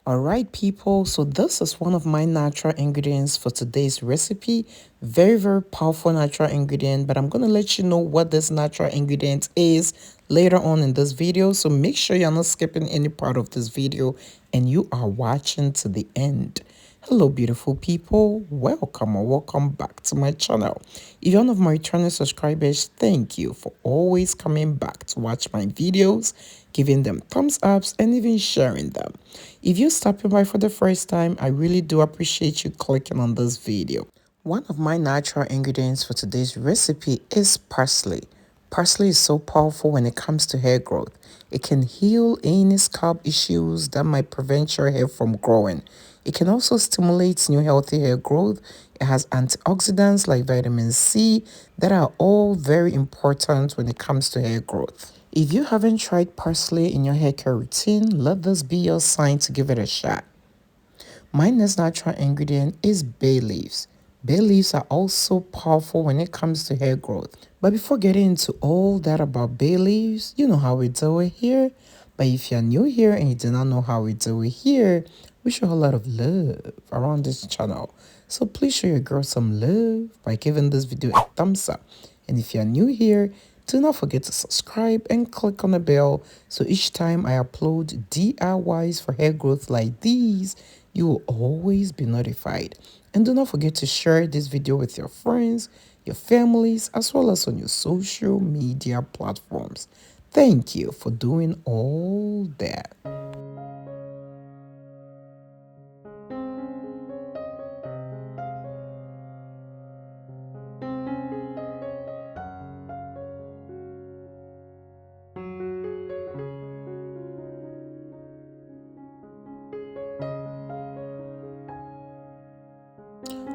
All right, people, so this is one of my natural ingredients for today's recipe. Very, very powerful natural ingredient, but I'm going to let you know what this natural ingredient is later on in this video. So make sure you're not skipping any part of this video and you are watching to the end. Hello, beautiful people. Welcome or welcome back to my channel. If you're one of my returning subscribers, thank you for always coming back to watch my videos, giving them thumbs ups, and even sharing them. If you're stopping by for the first time, I really do appreciate you clicking on this video. One of my natural ingredients for today's recipe is parsley. Parsley is so powerful when it comes to hair growth. It can heal any scalp issues that might prevent your hair from growing. It can also stimulate new healthy hair growth. It has antioxidants like vitamin C that are all very important when it comes to hair growth. If you haven't tried parsley in your hair care routine, let this be your sign to give it a shot. My next natural ingredient is bay leaves. Bay leaves are also powerful when it comes to hair growth. But before getting into all that about bay leaves, you know how we do it here. But if you're new here and you do not know how we do it here, we show a lot of love around this channel. So please show your girl some love by giving this video a thumbs up. And if you're new here, do not forget to subscribe and click on the bell so each time I upload DIYs for hair growth like these, you will always be notified. And do not forget to share this video with your friends, your families, as well as on your social media platforms. Thank you for doing all that.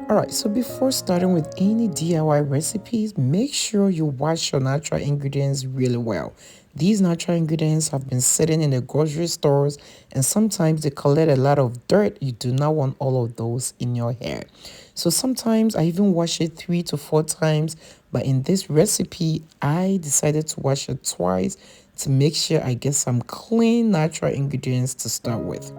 Alright, so before starting with any DIY recipes, make sure you wash your natural ingredients really well. These natural ingredients have been sitting in the grocery stores and sometimes they collect a lot of dirt. You do not want all of those in your hair. So sometimes I even wash it 3 to 4 times, but in this recipe, I decided to wash it twice to make sure I get some clean natural ingredients to start with.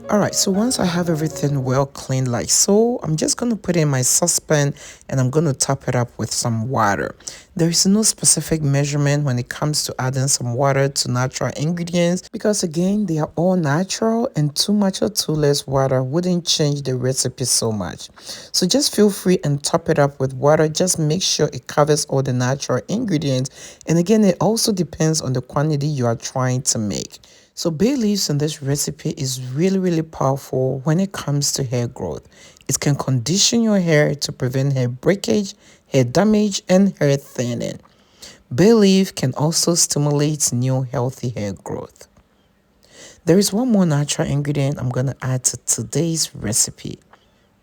Alright, so once I have everything well cleaned like so, I'm just going to put in my saucepan and I'm going to top it up with some water. There is no specific measurement when it comes to adding some water to natural ingredients because again, they are all natural and too much or too less water wouldn't change the recipe so much. So just feel free and top it up with water. Just make sure it covers all the natural ingredients. And again, it also depends on the quantity you are trying to make. So bay leaves in this recipe is really powerful when it comes to hair growth. It can condition your hair to prevent hair breakage, hair damage, and hair thinning. Bay leaf can also stimulate new healthy hair growth. There is one more natural ingredient I'm going to add to today's recipe.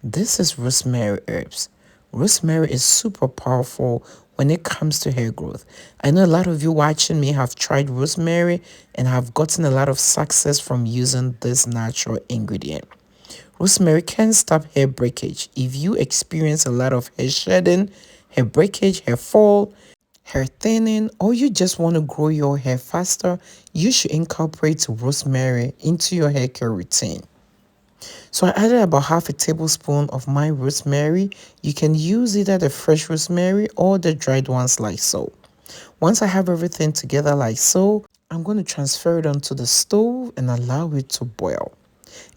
This is rosemary herbs. Rosemary is super powerful when it comes to hair growth. I know a lot of you watching me have tried rosemary and have gotten a lot of success from using this natural ingredient. Rosemary can stop hair breakage. If you experience a lot of hair shedding, hair breakage, hair fall, hair thinning, or you just want to grow your hair faster, you should incorporate rosemary into your hair care routine. So I added about half a tablespoon of my rosemary. You can use either the fresh rosemary or the dried ones like so. Once I have everything together like so, I'm going to transfer it onto the stove and allow it to boil.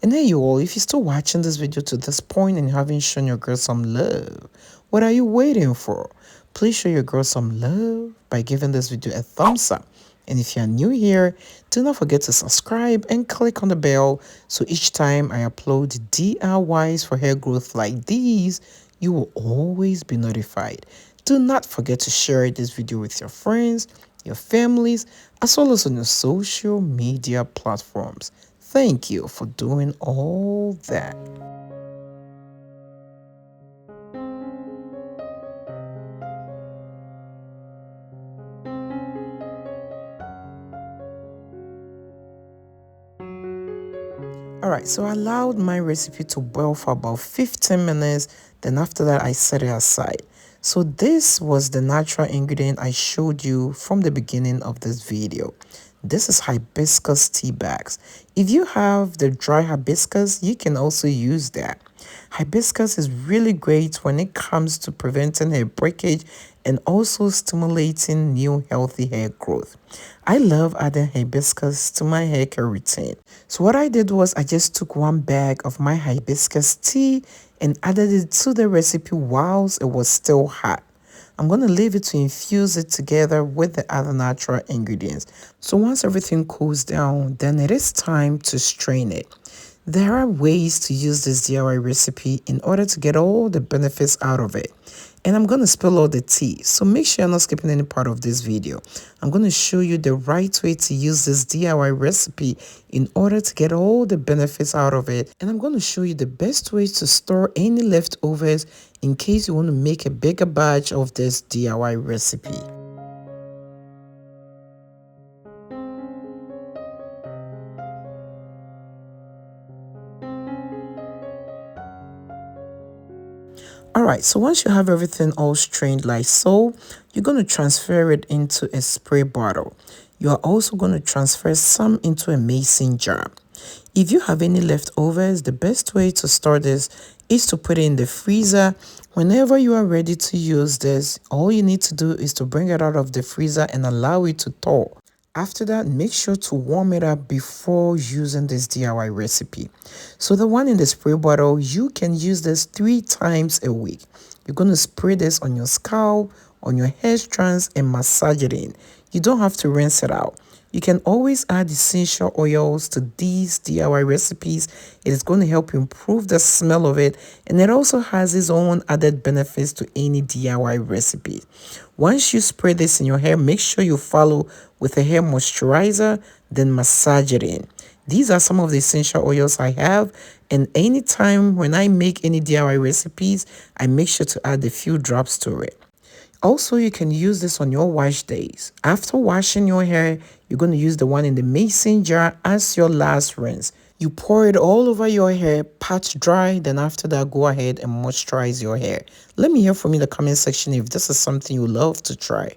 And hey you all, if you're still watching this video to this point and you haven't shown your girl some love, what are you waiting for? Please show your girl some love by giving this video a thumbs up. And if you're new here, do not forget to subscribe and click on the bell so each time I upload DIYs for hair growth like these, you will always be notified. Do not forget to share this video with your friends, your families, as well as on your social media platforms. Thank you for doing all that. All right, so I allowed my recipe to boil for about 15 minutes. Then after that, I set it aside. So this was the natural ingredient I showed you from the beginning of this video. This is hibiscus tea bags. If you have the dry hibiscus, you can also use that. Hibiscus is really great when it comes to preventing hair breakage and also stimulating new healthy hair growth. I love adding hibiscus to my hair care routine. So what I did was I just took one bag of my hibiscus tea and added it to the recipe whilst it was still hot. I'm going to leave it to infuse it together with the other natural ingredients. So once everything cools down, then it is time to strain it. There are ways to use this DIY recipe in order to get all the benefits out of it. And I'm going to spill all the tea, so make sure you're not skipping any part of this video. I'm going to show you the right way to use this DIY recipe in order to get all the benefits out of it. And I'm going to show you the best way to store any leftovers in case you want to make a bigger batch of this DIY recipe. All right, so once you have everything all strained like so, you're going to transfer it into a spray bottle. You are also going to transfer some into a mason jar. If you have any leftovers, the best way to store this is to put it in the freezer. Whenever you are ready to use this, all you need to do is to bring it out of the freezer and allow it to thaw. After that, make sure to warm it up before using this DIY recipe. So the one in the spray bottle, you can use this 3 times a week. You're going to spray this on your scalp, on your hair strands, and massage it in. You don't have to rinse it out. You can always add essential oils to these DIY recipes. It is going to help improve the smell of it, and it also has its own added benefits to any DIY recipe. Once you spray this in your hair, make sure you follow with a hair moisturizer, then massage it in. These are some of the essential oils I have, and anytime when I make any DIY recipes, I make sure to add a few drops to it. Also, you can use this on your wash days. After washing your hair, you're going to use the one in the mason jar as your last rinse. You pour it all over your hair, pat dry, then after that, go ahead and moisturize your hair. Let me hear from you in the comment section if this is something you love to try.